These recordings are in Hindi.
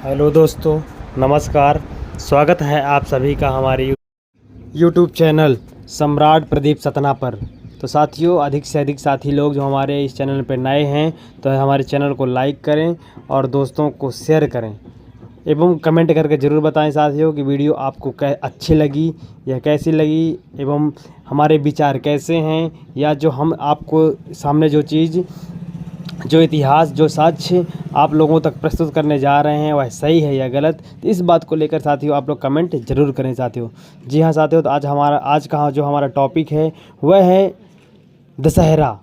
हेलो दोस्तों, नमस्कार। स्वागत है आप सभी का हमारे यूट्यूब चैनल सम्राट प्रदीप सतना पर। तो साथियों, अधिक से अधिक साथी लोग जो हमारे इस चैनल पर नए हैं तो हमारे चैनल को लाइक करें और दोस्तों को शेयर करें एवं कमेंट करके ज़रूर बताएं साथियों कि वीडियो आपको अच्छी लगी या कैसी लगी एवं हमारे विचार कैसे हैं, या जो हम आपको सामने जो इतिहास, जो साक्ष्य आप लोगों तक प्रस्तुत करने जा रहे हैं वह सही है या गलत। तो इस बात को लेकर साथियों आप लोग कमेंट ज़रूर करें साथियों। जी हाँ साथियों, तो आज का जो हमारा टॉपिक है वह है दशहरा।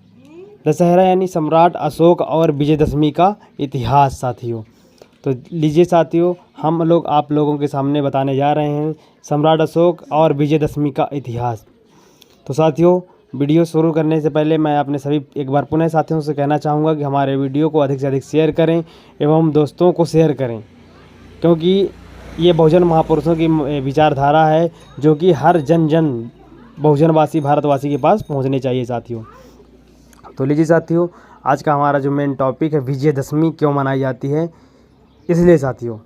दशहरा यानी सम्राट अशोक और विजयदशमी का इतिहास साथियों। तो लीजिए साथियों, हम लोग आप लोगों के सामने बताने जा रहे हैं सम्राट अशोक और विजयदशमी का इतिहास। तो साथियों, वीडियो शुरू करने से पहले मैं अपने सभी एक बार पुनः साथियों से कहना चाहूँगा कि हमारे वीडियो को अधिक से अधिक शेयर करें एवं दोस्तों को शेयर करें, क्योंकि ये बहुजन महापुरुषों की विचारधारा है जो कि हर जन बहुजनवासी भारतवासी के पास पहुंचनी चाहिए साथियों। तो लीजिए साथियों, आज का हमारा जो मेन टॉपिक है विजयदशमी क्यों मनाई जाती है। इसलिए साथियों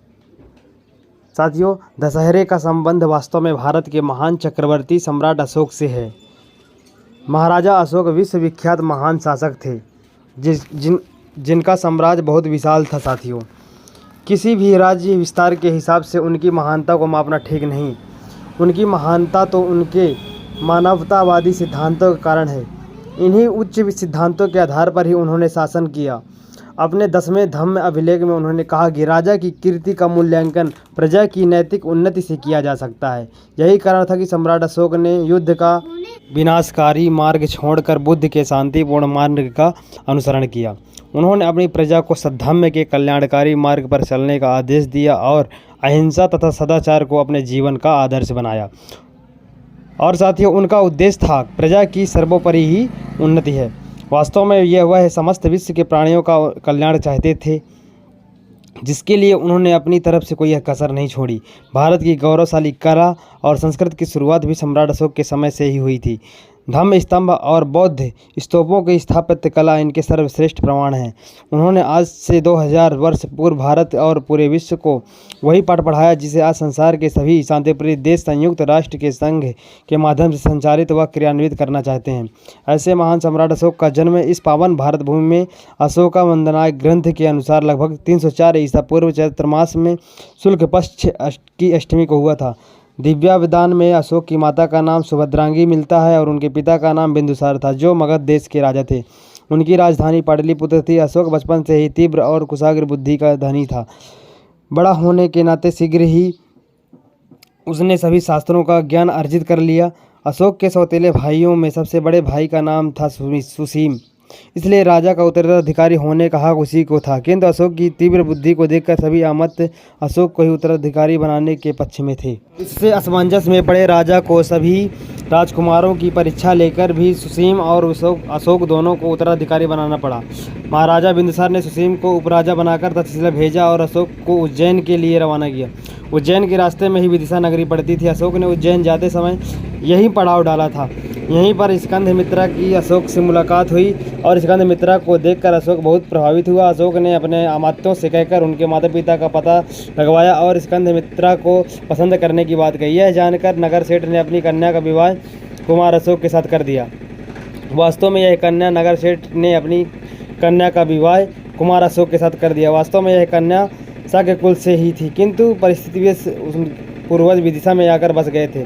दशहरे का संबंध वास्तव में भारत के महान चक्रवर्ती सम्राट अशोक से है। महाराजा अशोक विश्वविख्यात महान शासक थे जिनका साम्राज्य बहुत विशाल था साथियों। किसी भी राज्य विस्तार के हिसाब से उनकी महानता को मापना ठीक नहीं। उनकी महानता तो उनके मानवतावादी सिद्धांतों के कारण है। इन्हीं उच्च सिद्धांतों के आधार पर ही उन्होंने शासन किया। अपने 10वें धम्म अभिलेख में उन्होंने कहा कि राजा की कीर्ति का मूल्यांकन प्रजा की नैतिक उन्नति से किया जा सकता है। यही कारण था कि सम्राट अशोक ने युद्ध का विनाशकारी मार्ग छोड़कर बुद्ध के शांतिपूर्ण मार्ग का अनुसरण किया। उन्होंने अपनी प्रजा को सद्धम्म के कल्याणकारी मार्ग पर चलने का आदेश दिया और अहिंसा तथा सदाचार को अपने जीवन का आदर्श बनाया। और साथियों, उनका उद्देश्य था प्रजा की सर्वोपरि ही उन्नति है। वास्तव में वह समस्त विश्व के प्राणियों का कल्याण चाहते थे, जिसके लिए उन्होंने अपनी तरफ से कोई कसर नहीं छोड़ी। भारत की गौरवशाली कला और संस्कृति की शुरुआत भी सम्राट अशोक के समय से ही हुई थी। धम्म स्तंभ और बौद्ध स्तूपों की स्थापत्य कला इनके सर्वश्रेष्ठ प्रमाण हैं। उन्होंने आज से 2000 वर्ष पूर्व भारत और पूरे विश्व को वही पाठ पढ़ाया जिसे आज संसार के सभी शांतिप्रिय देश संयुक्त राष्ट्र के संघ के माध्यम से संचालित व क्रियान्वित करना चाहते हैं। ऐसे महान सम्राट अशोक का जन्म इस पावन भारत भूमि में अशोका वंदनाय ग्रंथ के अनुसार लगभग 304 ईसा पूर्व चैत्र मास में शुक्ल पक्ष की अष्टमी को हुआ था। दिव्याविदान में अशोक की माता का नाम सुभद्रांगी मिलता है और उनके पिता का नाम बिंदुसार था, जो मगध देश के राजा थे। उनकी राजधानी पाटलिपुत्र थी। अशोक बचपन से ही तीव्र और कुशाग्र बुद्धि का धनी था। बड़ा होने के नाते शीघ्र ही उसने सभी शास्त्रों का ज्ञान अर्जित कर लिया। अशोक के सौतेले भाइयों में सबसे बड़े भाई का नाम था सुसीम, इसलिए राजा का उत्तराधिकारी होने का हक उसी को था। किंतु अशोक की तीव्र बुद्धि को देखकर सभी आमत अशोक को ही उत्तराधिकारी बनाने के पक्ष में थे। इससे असमंजस में पड़े राजा को सभी राजकुमारों की परीक्षा लेकर भी सुसीम और अशोक दोनों को उत्तराधिकारी बनाना पड़ा। महाराजा बिंदुसार ने सुसीम को उपराजा बनाकर तक्षशिला भेजा और अशोक को उज्जैन के लिए रवाना किया। उज्जैन के रास्ते में ही विदिशा नगरी पड़ती थी। अशोक ने उज्जैन जाते समय यही पड़ाव डाला था। यहीं पर स्कंदमित्रा की अशोक से मुलाकात हुई और स्कंदमित्रा को देखकर अशोक बहुत प्रभावित हुआ। अशोक ने अपने अमात्यों से कहकर उनके माता पिता का पता लगवाया और स्कंदमित्रा को पसंद करने की बात कही। यह जानकर नगर सेठ ने अपनी कन्या का विवाह कुमार अशोक के साथ कर दिया। वास्तव में यह कन्या नगर सेठ ने अपनी कन्या का विवाह कुमार अशोक के साथ कर दिया। वास्तव में यह कन्या शाक्य कुल से ही थी, किंतु परिस्थितिवश पूर्वज विदिशा में आकर बस गए थे।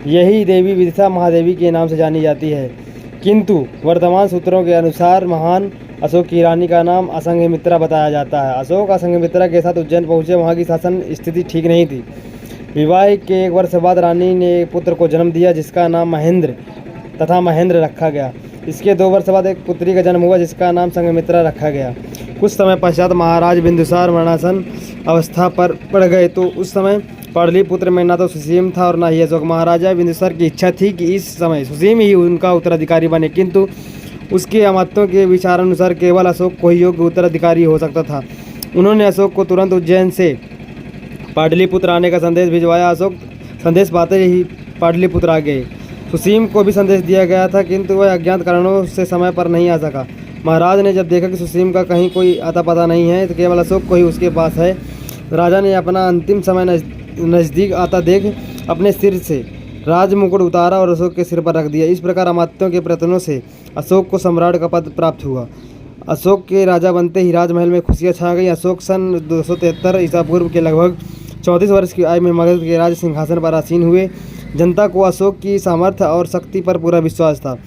यही देवी विदिशा महादेवी के नाम से जानी जाती है, किंतु वर्तमान सूत्रों के अनुसार महान अशोक की रानी का नाम असंघमित्रा बताया जाता है। अशोक असंघमित्रा के साथ उज्जैन पहुंचे। वहां की शासन स्थिति ठीक नहीं थी। विवाह के 1 वर्ष बाद रानी ने एक पुत्र को जन्म दिया जिसका नाम महेंद्र तथा महेंद्र रखा गया। इसके 2 वर्ष बाद एक पुत्री का जन्म हुआ जिसका नाम संघमित्रा रखा गया। कुछ समय पश्चात महाराज बिंदुसार मरणासन अवस्था पर पड़ गए, तो उस समय पाटलिपुत्र में न तो सुसीम था और न ही अशोक। महाराजा बिंदुसार की इच्छा थी कि इस समय सुसीम ही उनका उत्तराधिकारी बने, किंतु उसके अमात्यों के विचारानुसार केवल अशोक को ही योग्य उत्तराधिकारी हो सकता था। उन्होंने अशोक को तुरंत उज्जैन से पाटलिपुत्र आने का संदेश भिजवाया। अशोक संदेश पाते ही पाटलिपुत्र आ गए। सुसीम को भी संदेश दिया गया था, किंतु वह अज्ञात कारणों से समय पर नहीं आ सका। महाराज ने जब देखा कि सुसीम का कहीं कोई आता पता नहीं है, तो केवल अशोक को ही उसके पास है, राजा ने अपना अंतिम समय नज़दीक आता देख अपने सिर से राज मुकुट उतारा और अशोक के सिर पर रख दिया। इस प्रकार अमात्यों के प्रयत्नों से अशोक को सम्राट का पद प्राप्त हुआ। अशोक के राजा बनते ही राजमहल में खुशियां छा गई। अशोक सन 273 ईसा पूर्व के लगभग 34 वर्ष की आयु में मगध के राज सिंहासन पर आसीन हुए। जनता को अशोक की सामर्थ्य और शक्ति पर पूरा विश्वास था।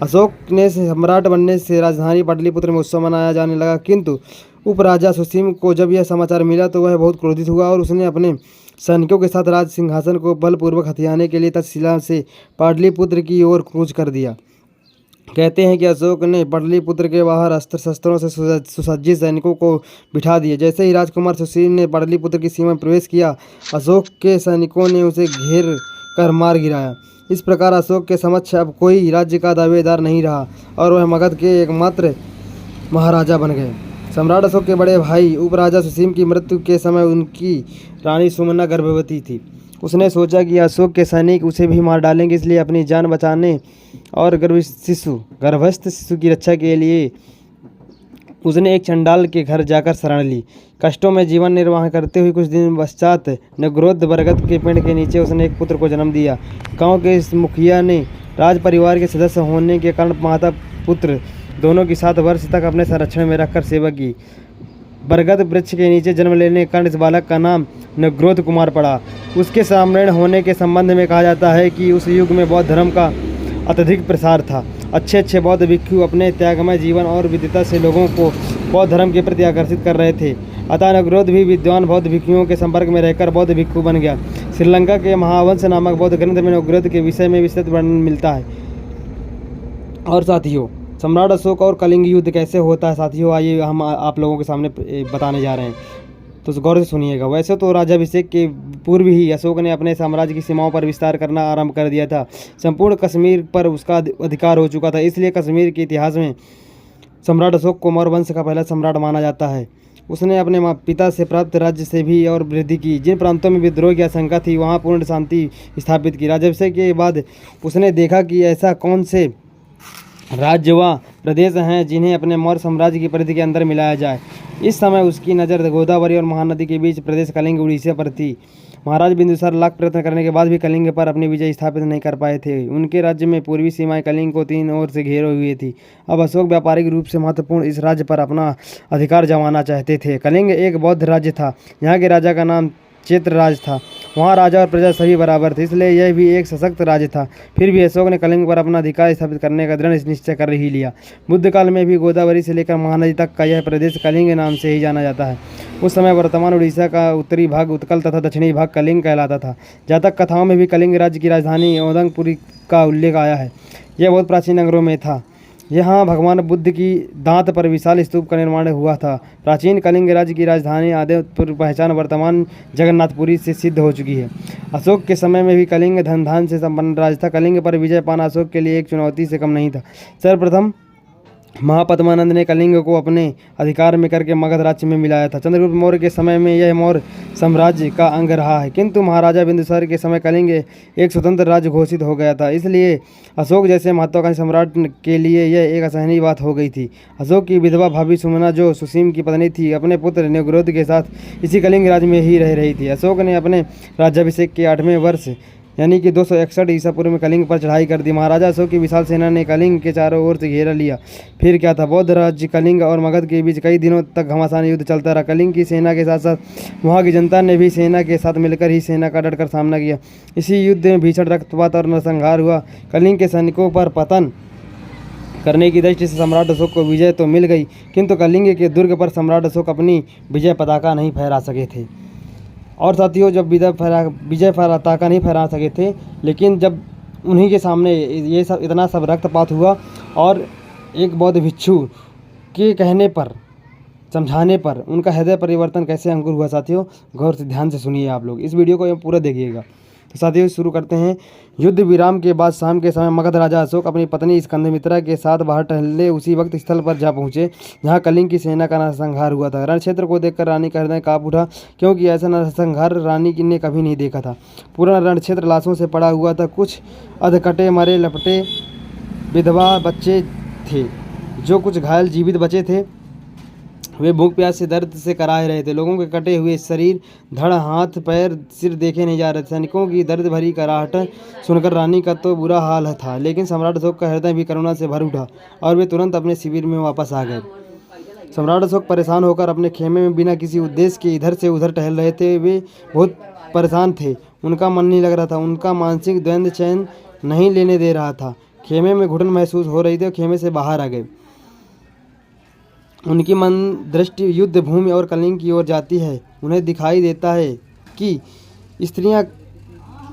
अशोक ने सम्राट बनने से राजधानी पाटलिपुत्र में उत्सव मनाया जाने लगा, किंतु उपराजा सुसीम को जब यह समाचार मिला तो वह बहुत क्रोधित हुआ और उसने अपने सैनिकों के साथ राज सिंहासन को बलपूर्वक हथियाने के लिए तक्षशिला से पाटलिपुत्र की ओर कूच कर दिया। कहते हैं कि अशोक ने पाटलिपुत्र के बाहर अस्त्र शस्त्रों से सुसज्जित सैनिकों को बिठा दिए। जैसे ही राजकुमार सुशील ने पाटलिपुत्र की सीमा में प्रवेश किया, अशोक के सैनिकों ने उसे घेर कर मार गिराया। इस प्रकार अशोक के समक्ष अब कोई राज्य का दावेदार नहीं रहा और वह मगध के एकमात्र महाराजा बन गए। सम्राट अशोक के बड़े भाई उपराजा सुसीम की मृत्यु के समय उनकी रानी सुमना गर्भवती थी। उसने सोचा कि अशोक के सैनिक उसे भी मार डालेंगे, इसलिए अपनी जान बचाने और गर्भस्थ शिशु की रक्षा के लिए उसने एक चंडाल के घर जाकर शरण ली। कष्टों में जीवन निर्वाह करते हुए कुछ दिन पश्चात नगरोध बरगद के पेड़ के नीचे उसने एक पुत्र को जन्म दिया। गांव के इस मुखिया ने राज परिवार के सदस्य होने के कारण माता पुत्र दोनों की 7 वर्ष तक अपने संरक्षण में रखकर सेवा की। बरगद वृक्ष के नीचे जन्म लेने के कारण इस बालक का नाम नगरोध कुमार पड़ा। उसके सामरण होने के संबंध में कहा जाता है कि उस युग में बौद्ध धर्म का अत्यधिक प्रसार था। अच्छे बौद्ध भिक्षु अपने त्यागमय जीवन और विद्वता से लोगों को बौद्ध धर्म के प्रति आकर्षित कर रहे थे। अतः नगरोध भी विद्वान बौद्ध भिक्षुओं के संपर्क में रहकर बौद्ध भिक्षु बन गया। श्रीलंका के महावंश नामक बौद्ध ग्रंथ में नगरोध के विषय में विस्तृत वर्णन मिलता है। और साथियों, सम्राट अशोक और कलिंग युद्ध कैसे होता है साथियों, आइए हम आप लोगों के सामने बताने जा रहे हैं, तो गौर से सुनिएगा। वैसे तो राज्याभिषेक के पूर्व ही अशोक ने अपने साम्राज्य की सीमाओं पर विस्तार करना आरंभ कर दिया था। संपूर्ण कश्मीर पर उसका अधिकार हो चुका था, इसलिए कश्मीर के इतिहास में सम्राट अशोक को मौर्य वंश का पहला सम्राट माना जाता है। उसने अपने पिता से प्राप्त राज्य से भी और वृद्धि की। जिन प्रांतों में विद्रोह की आशंका थी वहाँ पूर्ण शांति स्थापित की। राज्याभिषेक के बाद उसने देखा कि ऐसा कौन से राज्य व प्रदेश हैं जिन्हें अपने मौर्य साम्राज्य की परिधि के अंदर मिलाया जाए। इस समय उसकी नज़र गोदावरी और महानदी के बीच प्रदेश कलिंग उड़ीसा पर थी। महाराज बिंदुसार लाख प्रयत्न करने के बाद भी कलिंग पर अपनी विजय स्थापित नहीं कर पाए थे। उनके राज्य में पूर्वी सीमाएं कलिंग को 3 ओर से घेरे हुए थी। अब अशोक व्यापारिक रूप से महत्वपूर्ण इस राज्य पर अपना अधिकार जमाना चाहते थे। कलिंग एक बौद्ध राज्य था। यहाँ के राजा का नाम चैत्रराज था। वहाँ राजा और प्रजा सभी बराबर थे, इसलिए यह भी एक सशक्त राज्य था। फिर भी अशोक ने कलिंग पर अपना अधिकार स्थापित करने का दृढ़ निश्चय कर ही लिया। बुद्ध काल में भी गोदावरी से लेकर महानदी तक का यह प्रदेश कलिंग नाम से ही जाना जाता है। उस समय वर्तमान उड़ीसा का उत्तरी भाग उत्कल तथा दक्षिणी भाग कलिंग कहलाता था। जातक कथाओं में भी कलिंग राज्य की राजधानी ओदंगपुरी का उल्लेख आया है। यह बहुत प्राचीन नगरों में था। यहाँ भगवान बुद्ध की दांत पर विशाल स्तूप का निर्माण हुआ था। प्राचीन कलिंग राज्य की राजधानी आदिपुर पहचान वर्तमान जगन्नाथपुरी से सिद्ध हो चुकी है। अशोक के समय में भी कलिंग धन धान से संपन्न राज्य था। कलिंग पर विजय पाना अशोक के लिए एक चुनौती से कम नहीं था। सर्वप्रथम महापद्मानंद ने कलिंग को अपने अधिकार में करके मगध राज्य में मिलाया था। चंद्रगुप्त मौर्य के समय में यह मौर्य साम्राज्य का अंग रहा है, किंतु महाराजा बिंदुसार के समय कलिंग एक स्वतंत्र राज्य घोषित हो गया था। इसलिए अशोक जैसे महत्वाकांक्षी सम्राट के लिए यह एक असहनीय बात हो गई थी। अशोक की विधवा भाभी सुमना, जो सुसीम की पत्नी थी, अपने पुत्र नगरोध के साथ इसी कलिंग राज्य में ही रह रही थी। अशोक ने अपने राज्याभिषेक के 8वें वर्ष यानी कि 261 ईसा पूर्व में कलिंग पर चढ़ाई कर दी। महाराजा अशोक की विशाल सेना ने कलिंग के चारों ओर से घेरा लिया। फिर क्या था, बौद्ध राज्य कलिंग और मगध के बीच कई दिनों तक घमासान युद्ध चलता रहा। कलिंग की सेना के साथ साथ वहाँ की जनता ने भी सेना के साथ मिलकर ही सेना का डटकर सामना किया। इसी युद्ध में भीषण रक्तपात और नरसंहार हुआ। कलिंग के सैनिकों पर पतन करने की दृष्टि से सम्राट अशोक को विजय तो मिल गई, किंतु कलिंग के दुर्ग पर सम्राट अशोक अपनी विजय पताका नहीं फहरा सके थे। और साथियों, जब विजय पताका नहीं फहरा सके थे, लेकिन जब उन्हीं के सामने ये सब इतना सब रक्तपात हुआ और एक बौद्ध भिक्षु के कहने पर, समझाने पर उनका हृदय परिवर्तन कैसे अंकुर हुआ साथियों, गौर से ध्यान से सुनिए आप लोग। इस वीडियो को पूरा देखिएगा। तो साथियों शुरू करते हैं। युद्ध विराम के बाद शाम के समय मगध राजा अशोक अपनी पत्नी स्कंदमित्रा के साथ बाहर टहलने उसी वक्त स्थल पर जा पहुंचे जहां कलिंग की सेना का नरसंहार हुआ था। रण क्षेत्र को देखकर रानी का हृदय कांप उठा, क्योंकि ऐसा नरसंहार रानी ने कभी नहीं देखा था। पूरा रण क्षेत्र लाशों से पड़ा हुआ था। कुछ अधकटे मरे लपटे विधवा बच्चे थे, जो कुछ घायल जीवित बचे थे। वे भूख प्यास से दर्द से कराह रहे थे। लोगों के कटे हुए शरीर, धड़, हाथ पैर, सिर देखे नहीं जा रहे थे। सैनिकों की दर्द भरी कराहट सुनकर रानी का तो बुरा हाल था, लेकिन सम्राट अशोक का हृदय भी करुणा से भर उठा और वे तुरंत अपने शिविर में वापस आ गए। सम्राट अशोक परेशान होकर अपने खेमे में बिना किसी उद्देश्य के इधर से उधर टहल रहे थे। वे बहुत परेशान थे, उनका मन नहीं लग रहा था, उनका मानसिक द्वंद्व चैन नहीं लेने दे रहा था। खेमे में घुटन महसूस हो रही थी और खेमे से बाहर आ गए। उनकी मन दृष्टि युद्ध भूमि और कलिंग की ओर जाती है। उन्हें दिखाई देता है कि स्त्रियां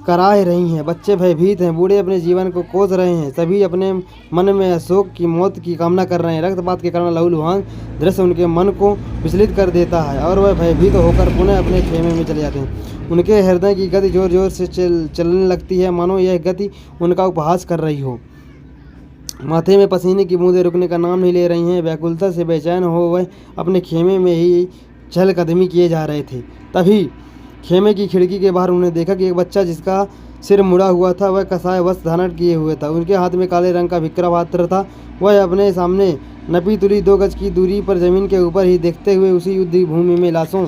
कराह रही हैं, बच्चे भयभीत हैं, बूढ़े अपने जीवन को कोस रहे हैं, सभी अपने मन में अशोक की मौत की कामना कर रहे हैं। रक्तपात के कारण लहूलुहान दृश्य उनके मन को विचलित कर देता है और वह भयभीत होकर पुनः अपने खेमे में चले जाते हैं। उनके हृदय की गति जोर जोर से चलने लगती है, मानो यह गति उनका उपहास कर रही हो। माथे में पसीने की बूंदें रुकने का नाम नहीं ले रही हैं। व्याकुलता से बेचैन हो वह अपने खेमे में ही चहलकदमी किए जा रहे थे। तभी खेमे की खिड़की के बाहर उन्हें देखा कि एक बच्चा जिसका सिर मुड़ा हुआ था, वह कसाय वस्त्र धारण किए हुए था। उनके हाथ में काले रंग का भिक्रा पात्र था। वह अपने सामने नपी तुली 2 गज की दूरी पर जमीन के ऊपर ही देखते हुए उसी युद्ध भूमि में लाशों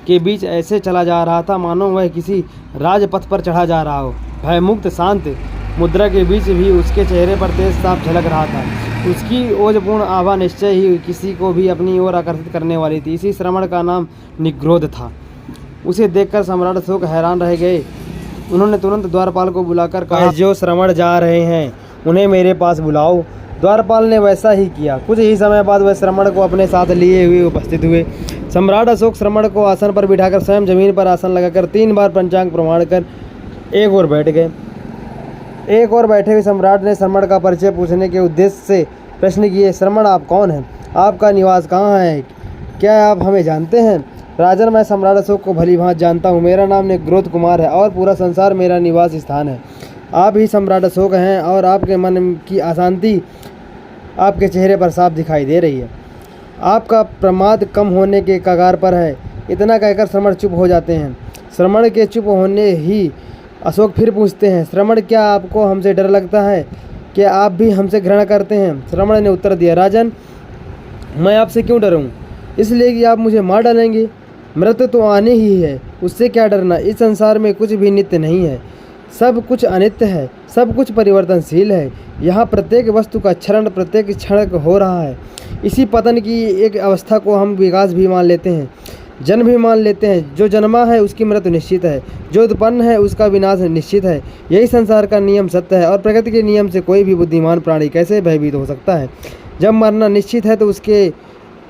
के बीच ऐसे चला जा रहा था मानो वह किसी राजपथ पर चढ़ा जा रहा हो। भयमुक्त शांत मुद्रा के बीच भी उसके चेहरे पर तेज साफ झलक रहा था। उसकी ओजपूर्ण आभा निश्चय ही किसी को भी अपनी ओर आकर्षित करने वाली थी। इसी श्रमण का नाम निग्रोध था। उसे देखकर सम्राट अशोक हैरान रह गए। उन्होंने तुरंत द्वारपाल को बुलाकर कहा, जो श्रमण जा रहे हैं उन्हें मेरे पास बुलाओ। द्वारपाल ने वैसा ही किया। कुछ ही समय बाद वह श्रमण को अपने साथ लिए हुए उपस्थित हुए। सम्राट अशोक श्रमण को आसन पर बिठाकर स्वयं जमीन पर आसन लगाकर 3 बार पंचांग प्रमाण कर एक ओर बैठ गए। एक और बैठे हुए सम्राट ने श्रमण का परिचय पूछने के उद्देश्य से प्रश्न किए। श्रमण, आप कौन हैं? आपका निवास कहाँ है? क्या आप हमें जानते हैं? राजन, मैं सम्राट अशोक को भली भांति जानता हूँ। मेरा नाम निग्रोध कुमार है और पूरा संसार मेरा निवास स्थान है। आप ही सम्राट अशोक हैं और आपके मन की अशांति आपके चेहरे पर साफ दिखाई दे रही है। आपका प्रमाद कम होने के कगार पर है। इतना कहकर श्रमण चुप हो जाते हैं। श्रमण के चुप होने ही अशोक फिर पूछते हैं, श्रमण, क्या आपको हमसे डर लगता है? क्या आप भी हमसे घृणा करते हैं? श्रमण ने उत्तर दिया, राजन, मैं आपसे क्यों डरूं? इसलिए कि आप मुझे मार डालेंगे। मृत्यु तो आने ही है, उससे क्या डरना। इस संसार में कुछ भी नित्य नहीं है, सब कुछ अनित्य है, सब कुछ परिवर्तनशील है। यहाँ प्रत्येक वस्तु का क्षरण प्रत्येक क्षण हो रहा है। इसी पतन की एक अवस्था को हम विकास भी मान लेते हैं, जन्म भी मान लेते हैं। जो जन्मा है उसकी मृत्यु निश्चित है, जो उत्पन्न है उसका विनाश निश्चित है। यही संसार का नियम सत्य है और प्रकृति के नियम से कोई भी बुद्धिमान प्राणी कैसे भयभीत हो सकता है। जब मरना निश्चित है तो उसके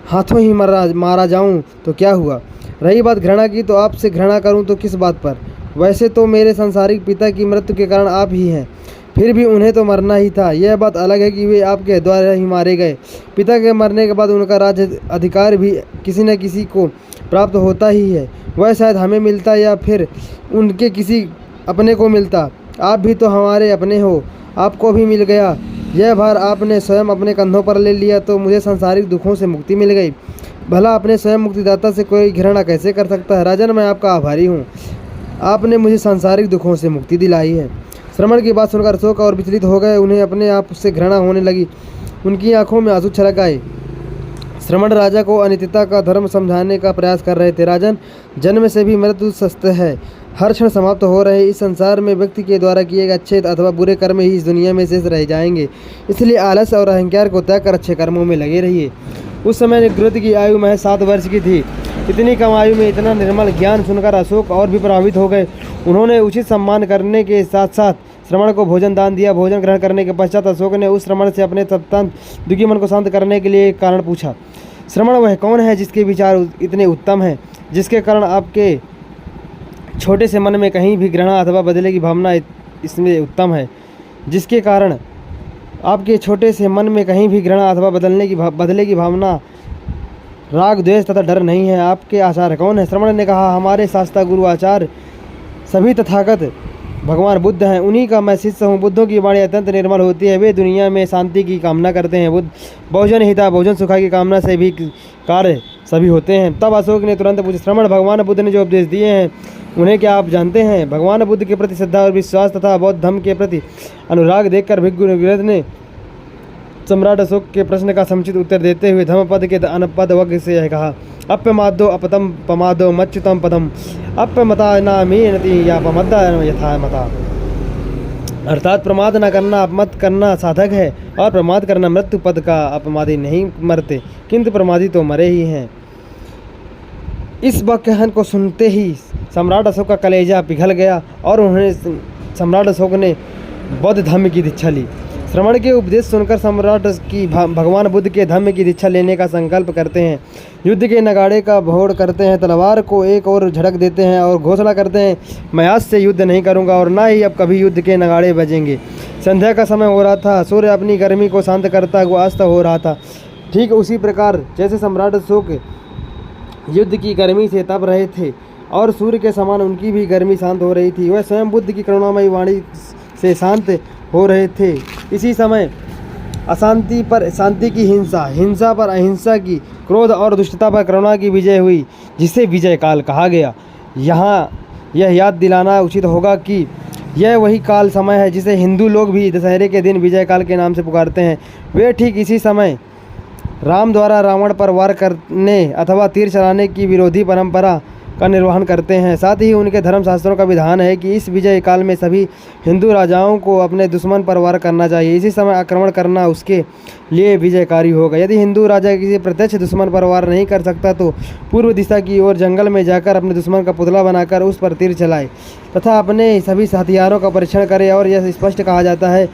हाथों ही मारा जाऊं तो क्या हुआ। रही बात घृणा की, तो आपसे घृणा करूं तो किस बात पर? वैसे तो मेरे सांसारिक पिता की मृत्यु के कारण आप ही हैं, फिर भी उन्हें तो मरना ही था। यह बात अलग है कि वे आपके द्वारा ही मारे गए। पिता के मरने के बाद उनका राज्य अधिकार भी किसी न किसी को प्राप्त होता ही है। वह शायद हमें मिलता या फिर उनके किसी अपने को मिलता। आप भी तो हमारे अपने हो, आपको भी मिल गया। यह भार आपने स्वयं अपने कंधों पर ले लिया तो मुझे सांसारिक दुखों से मुक्ति मिल गई। भला अपने स्वयं मुक्तिदाता से कोई घृणा कैसे कर सकता है? राजन, मैं आपका आभारी हूँ, आपने मुझे सांसारिक दुखों से मुक्ति दिलाई है। श्रमण की बात सुनकर अशोक और विचलित हो गए। उन्हें अपने आप से घृणा होने लगी। उनकी आंखों में आंसू छलक आए। श्रमण राजा को अनित्यता का धर्म समझाने का प्रयास कर रहे थे। राजन, जन्म से भी मृत्यु सत्य है, हर क्षण समाप्त हो रहे। इस संसार में व्यक्ति के द्वारा किए गए अच्छे अथवा बुरे कर्म ही इस दुनिया में शेष रह जाएंगे। इसलिए आलस और अहंकार को त्याग कर अच्छे कर्मों में लगे रहिए। उस समय निग्रोध की आयु महज 7 वर्ष की थी। इतनी कम आयु में इतना निर्मल ज्ञान सुनकर अशोक और भी प्रभावित हो गए। उन्होंने उचित सम्मान करने के साथ साथ श्रमण को भोजन दान दिया। भोजन ग्रहण करने के पश्चात अशोक ने उस श्रमण से अपने अत्यंत दुखी मन को शांत करने के लिए एक कारण पूछा। श्रमण, वह कौन है जिसके विचार इतने उत्तम हैं, जिसके कारण आपके छोटे से मन में कहीं भी घृणा अथवा बदले की भावना इसमें उत्तम है, जिसके कारण आपके छोटे से मन में कहीं भी घृणा अथवा बदले की भावना, राग, द्वेष तथा डर नहीं है। आपके आचार्य कौन है? श्रमण ने कहा, हमारे शास्त्रा गुरु आचार्य सभी तथागत भगवान बुद्ध हैं, उन्हीं का मैं शिष्य हूँ। बुद्धों की वाणी अत्यंत निर्मल होती है, वे दुनिया में शांति की कामना करते हैं। बुद्ध बहुजन हिता बहुजन सुखा की कामना से भी कार्य सभी होते हैं। तब अशोक ने तुरंत पूछा, श्रमण, भगवान बुद्ध ने जो उपदेश दिए हैं उन्हें क्या आप जानते हैं? भगवान बुद्ध के प्रति श्रद्धा और विश्वास तथा बौद्ध धर्म के प्रति अनुराग देखकर भिक्षु निग्रोध ने सम्राट अशोक के प्रश्न का समुचित उत्तर देते हुए धम्मपद के अनपद वज्ञ से यह कहा, अप्यमादो अपतम पमादो मच्युतम पदम अप्यमता नामीनति या पमद्दा यथा मता। अर्थात प्रमाद न करना अपमत करना साधक है और प्रमाद करना मृत्यु पद का। अपमादी नहीं मरते किंतु प्रमादी तो मरे ही हैं। इस वाक्याहन को सुनते ही सम्राट अशोक का कलेजा पिघल गया और उन्होंने सम्राट अशोक ने बौद्ध धर्म की दीक्षा ली। श्रवण के उपदेश सुनकर सम्राट की भगवान बुद्ध के धम्म की दीक्षा लेने का संकल्प करते हैं। युद्ध के नगाड़े का भोड़ करते हैं, तलवार को एक और झड़क देते हैं और घोषणा करते हैं, मैं आज से युद्ध नहीं करूंगा और ना ही अब कभी युद्ध के नगाड़े बजेंगे। संध्या का समय हो रहा था, सूर्य अपनी गर्मी को शांत करता हुआ अस्त हो रहा था। ठीक उसी प्रकार जैसे सम्राट अशोक युद्ध की गर्मी से तप रहे थे और सूर्य के समान उनकी भी गर्मी शांत हो रही थी, वह स्वयं बुद्ध की करुणामयी वाणी से शांत हो रहे थे। इसी समय अशांति पर शांति की हिंसा, हिंसा पर अहिंसा की, क्रोध और दुष्टता पर करुणा की विजय हुई, जिसे विजय काल कहा गया। यहाँ यह याद दिलाना उचित होगा कि यह वही काल समय है जिसे हिंदू लोग भी दशहरे के दिन विजय काल के नाम से पुकारते हैं। वे ठीक इसी समय राम द्वारा रावण पर वार करने अथवा तीर चलाने की विरोधी परंपरा का निर्वहन करते हैं। साथ ही उनके धर्मशास्त्रों का विधान है कि इस विजय काल में सभी हिंदू राजाओं को अपने दुश्मन पर वार करना चाहिए। इसी समय आक्रमण करना उसके लिए विजयकारी होगा। यदि हिंदू राजा किसी प्रत्यक्ष दुश्मन पर वार नहीं कर सकता तो पूर्व दिशा की ओर जंगल में जाकर अपने दुश्मन का पुतला बनाकर उस पर तीर चलाए तथा अपने सभी हथियारों का परीक्षण करे। और यह स्पष्ट कहा जाता है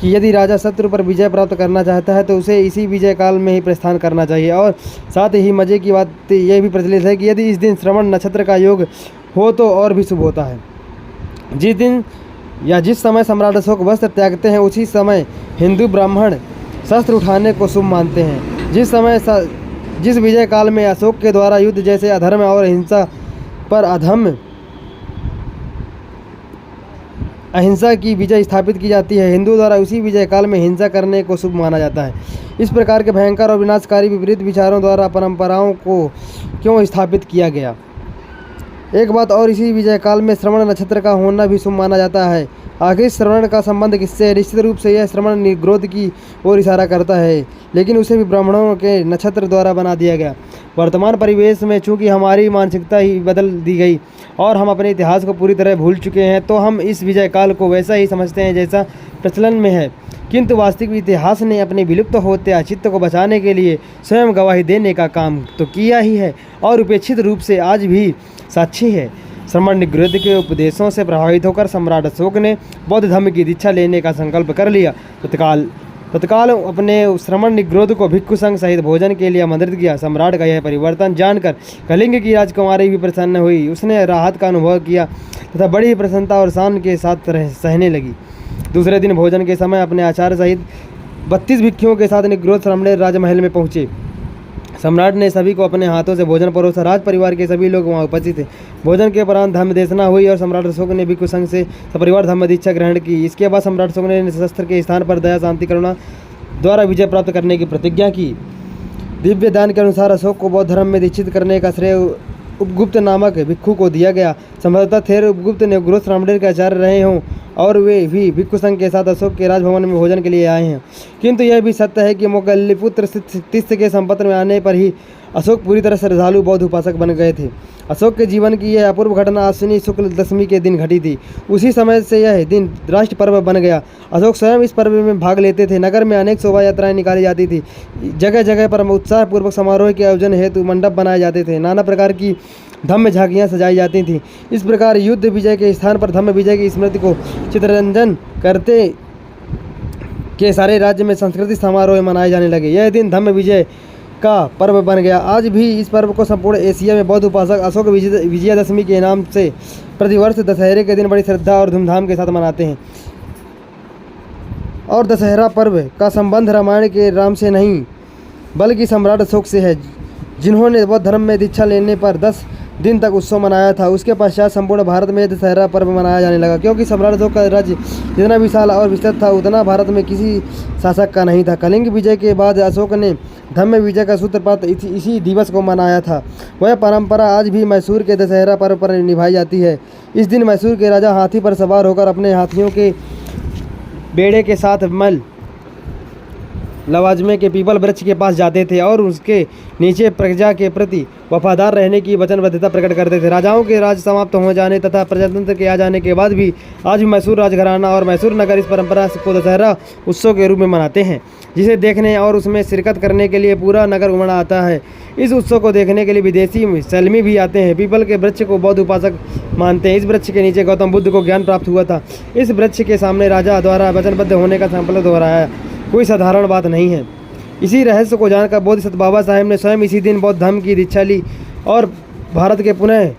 कि यदि राजा शत्रु पर विजय प्राप्त करना चाहता है तो उसे इसी विजय काल में ही प्रस्थान करना चाहिए। और साथ ही मज़े की बात यह भी प्रचलित है कि यदि इस दिन श्रवण नक्षत्र का योग हो तो और भी शुभ होता है। जिस दिन या जिस समय सम्राट अशोक वस्त्र त्यागते हैं उसी समय हिंदू ब्राह्मण शस्त्र उठाने को शुभ मानते हैं। जिस विजय काल में अशोक के द्वारा युद्ध जैसे अधर्म और हिंसा पर अहिंसा की विजय स्थापित की जाती है, हिंदू द्वारा उसी विजय काल में हिंसा करने को शुभ माना जाता है। इस प्रकार के भयंकर और विनाशकारी विपरीत विचारों द्वारा परंपराओं को क्यों स्थापित किया गया। एक बात और, इसी विजय काल में श्रवण नक्षत्र का होना भी शुभ माना जाता है। आखिर श्रवण का संबंध किससे है? निश्चित रूप से यह श्रवण निग्रोध की ओर इशारा करता है, लेकिन उसे भी ब्राह्मणों के नक्षत्र द्वारा बना दिया गया। वर्तमान परिवेश में चूंकि हमारी मानसिकता ही बदल दी गई और हम अपने इतिहास को पूरी तरह भूल चुके हैं, तो हम इस विजय काल को वैसा ही समझते हैं जैसा प्रचलन में है। किंतु वास्तविक इतिहास ने अपने विलुप्त होते अस्तित्व को बचाने के लिए स्वयं गवाही देने का काम तो किया ही है और उपेक्षित रूप से आज भी साक्षी है। श्रवण निग्रोध के उपदेशों से प्रभावित होकर सम्राट अशोक ने बौद्ध धर्म की दीक्षा लेने का संकल्प कर लिया। तत्काल अपने श्रवण निग्रोध को भिक्षु संघ सहित भोजन के लिए आमंत्रित किया। सम्राट का यह परिवर्तन जानकर कलिंग की राजकुमारी भी प्रसन्न हुई। उसने राहत का अनुभव किया तथा बड़ी प्रसन्नता और शान के साथ सहने लगी। दूसरे दिन भोजन के समय अपने आचार्य सहित 32 भिक्षुओं के साथ निग्रोध श्रमणेर राजमहल में पहुँचे। सम्राट ने सभी को अपने हाथों से भोजन परोसा। राज परिवार के सभी लोग वहां उपस्थित थे। भोजन के उपरांत धम्म देशना हुई और सम्राट अशोक ने भिक्षु संघ से सपरिवार धम्म दीक्षा ग्रहण की। इसके बाद सम्राट अशोक ने शस्त्र के स्थान पर दया, शांति, करुणा द्वारा विजय प्राप्त करने की प्रतिज्ञा की। दिव्य दान के अनुसार अशोक को बौद्ध धर्म में दीक्षित करने का श्रेय उपगुप्त नामक भिक्षु को दिया गया। संभवतः थे उपगुप्त ने गुरु श्रमणेर के आचार्य रहे हों और वे भी भिक्षु संघ के साथ अशोक के राजभवन में भोजन के लिए आए हैं। किंतु यह भी सत्य है कि मोगल्लीपुत्र तिस्स के संपत्ति में आने पर ही अशोक पूरी तरह श्रद्धालु बौद्ध उपासक बन गए थे। अशोक के जीवन की यह अपूर्व घटना अश्विनी शुक्ल दशमी के दिन घटी थी। उसी समय से यह दिन राष्ट्र पर्व बन गया। अशोक स्वयं इस पर्व में भाग लेते थे। नगर में अनेक शोभा यात्राएं निकाली जाती थी। जगह जगह पर उत्साह पूर्वक समारोह के आयोजन हेतु मंडप बनाए जाते थे। नाना प्रकार की धम्म झांकियाँ सजाई जाती थीं। इस प्रकार युद्ध विजय के स्थान पर धम्म विजय की स्मृति को चित्ररंजन करते के सारे राज्य में सांस्कृतिक समारोह मनाए जाने लगे। यह दिन धम्म विजय का पर्व बन गया। आज भी इस पर्व को संपूर्ण एशिया में बौद्ध उपासक अशोक विजयादशमी के नाम से प्रतिवर्ष दशहरे के दिन बड़ी श्रद्धा और धूमधाम के साथ मनाते हैं। और दशहरा पर्व का संबंध रामायण के राम से नहीं बल्कि सम्राट अशोक से है, जिन्होंने बौद्ध धर्म में दीक्षा लेने पर 10 दिन तक उत्सव मनाया था। उसके पश्चात संपूर्ण भारत में दशहरा पर्व मनाया जाने लगा, क्योंकि सम्राट अशोक का राज्य जितना विशाल और विस्तृत था उतना भारत में किसी शासक का नहीं था। कलिंग विजय के बाद अशोक ने धम्म विजय का सूत्रपात इसी दिवस को मनाया था। वह परंपरा आज भी मैसूर के दशहरा पर्व पर निभाई जाती है। इस दिन मैसूर के राजा हाथी पर सवार होकर अपने हाथियों के बेड़े के साथ लवाजमे के पीपल वृक्ष के पास जाते थे और उसके नीचे प्रजा के प्रति वफादार रहने की वचनबद्धता प्रकट करते थे। राजाओं के राज समाप्त हो जाने तथा प्रजातंत्र के आ जाने के बाद भी आज भी मैसूर राजघराना और मैसूर नगर इस परंपरा को दशहरा उत्सव के रूप में मनाते हैं, जिसे देखने और उसमें शिरकत करने के लिए पूरा नगर उमड़ आता है। इस उत्सव को देखने के लिए विदेशी सैलमी भी आते हैं। पीपल के वृक्ष को बौद्ध उपासक मानते हैं। इस वृक्ष के नीचे गौतम बुद्ध को ज्ञान प्राप्त हुआ था। इस वृक्ष के सामने राजा द्वारा वचनबद्ध होने का संकल्प दोहराया कोई साधारण बात नहीं है। इसी रहस्य को जानकर बोधिसत्व बाबा साहेब ने स्वयं इसी दिन बौद्ध धर्म की दीक्षा ली और भारत के पुनः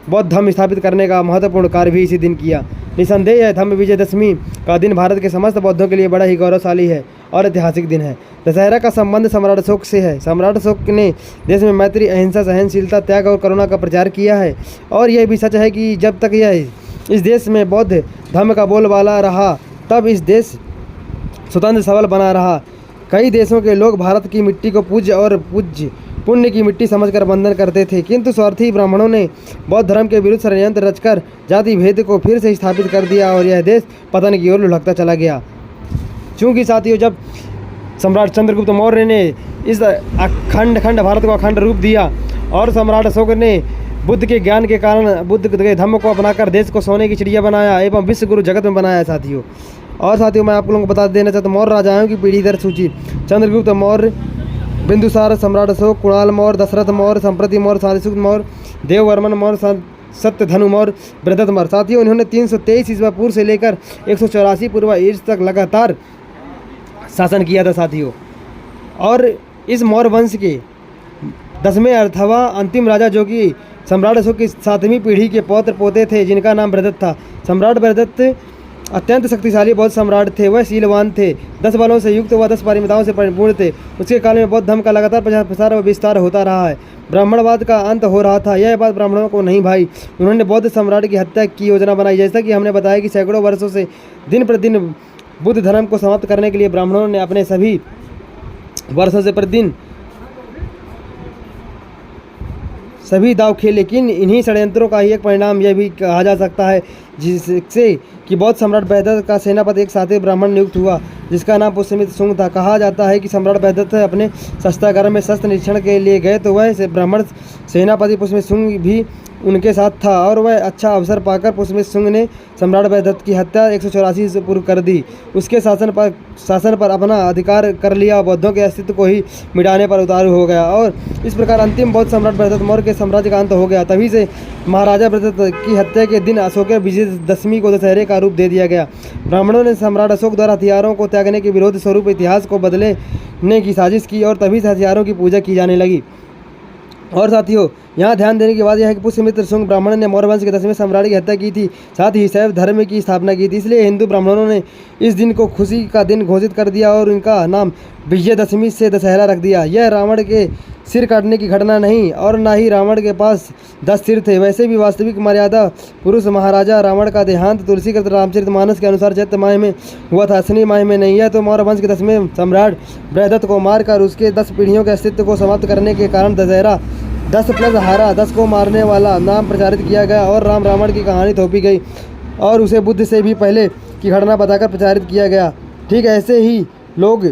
बौद्ध धर्म स्थापित करने का महत्वपूर्ण कार्य भी इसी दिन किया। निसंदेह है धम्म विजयदशमी का दिन भारत के समस्त बौद्धों के लिए बड़ा ही गौरवशाली है और ऐतिहासिक दिन है। दशहरा का संबंध सम्राट अशोक से है। सम्राट अशोक ने देश में मैत्री, अहिंसा, सहनशीलता, त्याग और करुणा का प्रचार किया है और यह भी सच है कि जब तक यह इस देश में बौद्ध धर्म का बोलबाला रहा तब इस देश स्वतंत्र सबल बना रहा। कई देशों के लोग भारत की मिट्टी को पूज्य और पुण्य की मिट्टी समझकर वंदन करते थे, किंतु स्वार्थी ब्राह्मणों ने बौद्ध धर्म के विरुद्ध षड्यंत्र रचकर जाति भेद को फिर से स्थापित कर दिया और यह देश पतन की ओर लुढ़कता चला गया। चूँकि साथियों, जब सम्राट चंद्रगुप्त मौर्य ने इस खंड भारत को अखंड रूप दिया और सम्राट अशोक ने बुद्ध के ज्ञान के कारण बुद्ध के धर्म को अपनाकर देश को सोने की चिड़िया बनाया एवं विश्व गुरु जगत में बनाया साथियों। और साथियों, मैं आप लोगों को बता देना चाहता हूँ मौर्य राजाओं की पीढ़ी दर सूची: चंद्रगुप्त मौर्य, बिंदुसार, सम्राट अशोक, कुणाल मौर्य, दशरथ मौर्य, संप्रति मौर्य, शालिशुक्त मौर्य, देववर्मन मौर्य, सत्यधनु मौर्य, बृहदत्त मौर्य। साथियों, इन्होंने 323 ईस्वी पूर्व से लेकर 184 पूर्व ईस्वी तक लगातार शासन किया था साथियों। और इस मौर्य वंश के 10वें अथवा अंतिम राजा जो कि सम्राट अशोक की 7वीं पीढ़ी के पौत्र पोते थे, जिनका नाम बृहदत्त था। सम्राट बृहदत्त अत्यंत शक्तिशाली बौद्ध सम्राट थे। वह शीलवान थे, 10 बलों से युक्त व 10 पारमिताओं से परिपूर्ण थे। उसके काल में बौद्ध धर्म का लगातार प्रसार व विस्तार होता रहा है। ब्राह्मणवाद का अंत हो रहा था। यह बात ब्राह्मणों को नहीं भाई। उन्होंने बौद्ध सम्राट की हत्या की योजना बनाई। जैसा कि हमने बताया कि सैकड़ों वर्षों से दिन प्रतिदिन बुद्ध धर्म को समाप्त करने के लिए ब्राह्मणों ने अपने सभी वर्षों से प्रतिदिन सभी दाव खेले, लेकिन इन्हीं षड्यंत्रों का ही एक परिणाम यह भी कहा जा सकता है जिससे कि बौद्ध सम्राट बृहदत्त का सेनापति एक साथी ब्राह्मण नियुक्त हुआ जिसका नाम पुष्यमित्र शुंग था। कहा जाता है कि सम्राट बृहदत्त अपने शस्त्रागार में शस्त्र निरीक्षण के लिए गए तो वह ब्राह्मण सेनापति पुष्यमित्र शुंग भी उनके साथ था और वह अच्छा अवसर पाकर पुष्यमित्र शुंग ने सम्राट बृहदत्त की हत्या 184 से पूर्व कर दी। उसके शासन पर अपना अधिकार कर लिया, बौद्धों के अस्तित्व को ही मिटाने पर उतारू हो गया और इस प्रकार अंतिम बौद्ध सम्राट बृहदत्त मौर्य के साम्राज्य का अंत हो गया। तभी से महाराजा बृहदत्त की हत्या के दिन अशोक विजयदशमी को दशहरे का रूप दे दिया गया। ब्राह्मणों ने सम्राट अशोक द्वारा हथियारों को त्यागने के विरोध स्वरूप इतिहास को बदलने की साजिश की और तभी से हथियारों की पूजा की जाने लगी। और साथियों, यहाँ ध्यान देने की बात यह है कि पुष्यमित्र शुंग ब्राह्मण ने मौर्य वंश के 10वें सम्राट की हत्या की थी, साथ ही शैव धर्म की स्थापना की थी। इसलिए हिंदू ब्राह्मणों ने इस दिन को खुशी का दिन घोषित कर दिया और इनका नाम विजयदशमी से दशहरा रख दिया। यह रावण के सिर काटने की घटना नहीं और ना ही रावण के पास 10 सिर थे। वैसे भी वास्तविक मर्यादा पुरुष महाराजा रावण का देहांत तुलसीकृत रामचरितमानस के अनुसार चैत्र माह में हुआ था, अश्विनी माह में नहीं। यह तो मौर्य वंश के 10वें सम्राट बृहदत्त को मारकर उसके 10 पीढ़ियों के अस्तित्व को समाप्त करने के कारण दशहरा 10 प्लस हारा 10 को मारने वाला नाम प्रचारित किया गया और राम रावण की कहानी थोपी गई और उसे बुद्ध से भी पहले की घटना बताकर प्रचारित किया गया। ठीक ऐसे ही लोग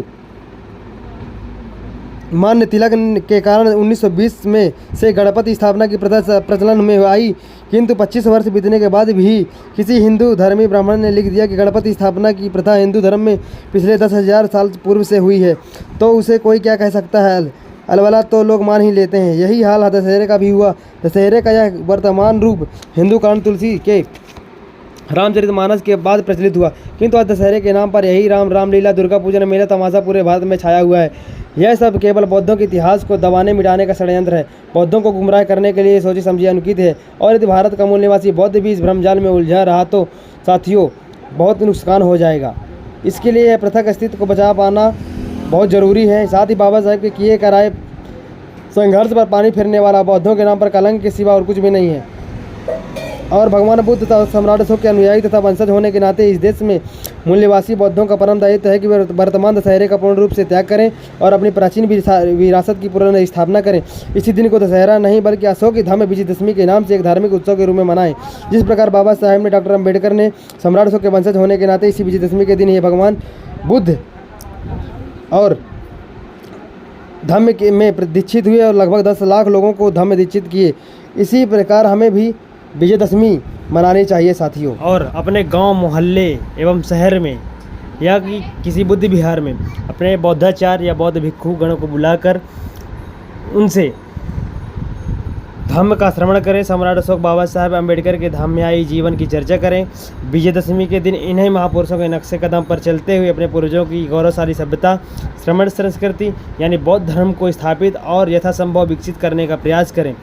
मान्य तिलक के कारण 1920 में से गणपति स्थापना की प्रथा प्रचलन में आई, किंतु 25 वर्ष बीतने के बाद भी किसी हिंदू धर्मी ब्राह्मण ने लिख दिया कि गणपति स्थापना की प्रथा हिंदू धर्म में पिछले 10,000 साल पूर्व से हुई है, तो उसे कोई क्या कह सकता है। अलबला तो लोग मान ही लेते हैं। यही हाल दशहरे का भी हुआ। दशहरे का यह वर्तमान रूप हिंदू कांड तुलसी के रामचरितमानस के बाद प्रचलित हुआ, किंतु आज दशहरे के नाम पर यही रामलीला, दुर्गा पूजन, मेला तमाशा पूरे भारत में छाया हुआ है। यह सब केवल बौद्धों के इतिहास को दबाने मिटाने का षड्यंत्र है। बौद्धों को गुमराह करने के लिए सोची समझी अनुचित है और यदि भारत का मूल निवासी बौद्ध भी इस भ्रमजाल में उलझा रहा तो साथियों बहुत नुकसान हो जाएगा। इसके लिए यह पृथक अस्तित्व को बचा पाना बहुत ज़रूरी है। साथ ही बाबा साहेब के किए कराए संघर्ष पर पानी फेरने वाला बौद्धों के नाम पर कलंक के सिवा और कुछ भी नहीं है। और भगवान बुद्ध तथा सम्राट अशोक के अनुयायी तथा वंशज होने के नाते इस देश में मूल निवासी बौद्धों का परम दायित्व है कि वे वर्तमान दशहरे का पूर्ण रूप से त्याग करें और अपनी प्राचीन विरासत की पुनः स्थापना करें। इसी दिन को दशहरा नहीं बल्कि अशोक की धम्म विजयदशमी के नाम से एक धार्मिक उत्सव के रूप में मनाएं। जिस प्रकार बाबा साहेब ने, डॉक्टर अम्बेडकर ने सम्राट अशोक के वंशज होने के नाते इसी विजयदशमी के दिन ये भगवान बुद्ध और में दीक्षित हुए और लगभग 10 लाख लोगों को धम्म दीक्षित किए। इसी प्रकार हमें भी विजयदशमी मनानी चाहिए साथियों। और अपने गांव, मोहल्ले एवं शहर में या कि किसी बुद्ध विहार में अपने बौद्धाचार्य या बौद्ध भिक्षु गणों को बुलाकर उनसे धम्म का श्रवण करें। सम्राट अशोक बाबा साहेब अम्बेडकर के धम्मयाई जीवन की चर्चा करें। विजयदशमी के दिन इन्हीं महापुरुषों के नक्शे कदम पर चलते हुए अपने पूर्वजों की गौरवशाली सभ्यता, श्रमण संस्कृति यानी बौद्ध धर्म को स्थापित और यथासंभव विकसित करने का प्रयास करें।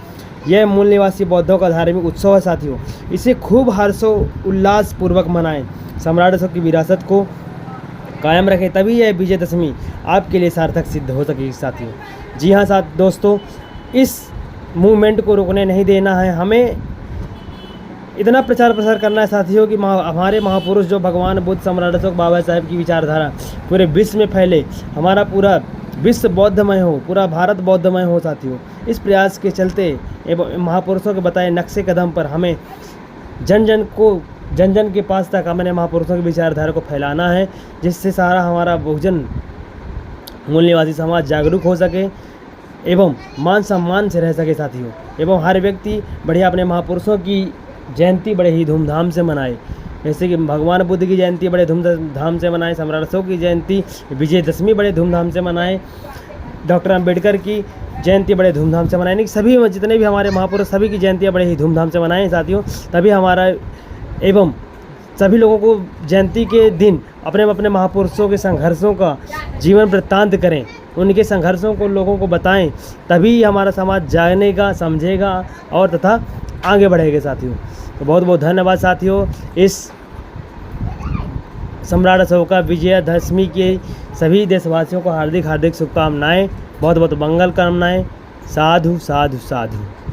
यह मूल निवासी बौद्धों का धार्मिक उत्सव है साथियों। इसे खूब हर्षोल्लास पूर्वक मनाएं। सम्राट अशोक की विरासत को कायम रखें, तभी यह विजयदशमी आपके लिए सार्थक सिद्ध हो सकेगी साथियों। जी हाँ दोस्तों, इस मूवमेंट को रुकने नहीं देना है। हमें इतना प्रचार प्रसार करना है साथियों कि हमारे महापुरुष जो भगवान बुद्ध, सम्राट अशोक बाबा साहेब की विचारधारा पूरे विश्व में फैले, हमारा पूरा विश्व बौद्धमय हो, पूरा भारत बौद्धमय हो साथियों। इस प्रयास के चलते एवं महापुरुषों के बताए नक्शे कदम पर हमें जन जन के पास तक हमने महापुरुषों की विचारधारा को फैलाना है, जिससे सारा हमारा बहुजन मूल निवासी समाज जागरूक हो सके एवं मान सम्मान से रह सके साथियों। एवं हर व्यक्ति बढ़िया अपने महापुरुषों की जयंती बड़े ही धूमधाम से मनाए। जैसे कि भगवान बुद्ध की जयंती बड़े धूमधाम से मनाए, सम्राट अशोक की जयंती, विजयदशमी बड़े धूमधाम से मनाए, डॉक्टर अंबेडकर की जयंती बड़े धूमधाम से मनाए। सभी जितने भी हमारे महापुरुष सभी की जयंतियाँ बड़े ही धूमधाम से मनाएं साथियों। तभी हमारा एवं सभी लोगों को जयंती के दिन अपने अपने महापुरुषों के संघर्षों का जीवन वृत्तांत करें, उनके संघर्षों को लोगों को बताएं, तभी हमारा समाज जानेगा, समझेगा और तथा आगे बढ़ेगा साथियों। तो बहुत बहुत धन्यवाद साथियों। इस सम्राट अशोक का विजयदशमी के सभी देशवासियों को हार्दिक हार्दिक शुभकामनाएं, बहुत बहुत मंगल कामनाएं। साधु साधु साधु।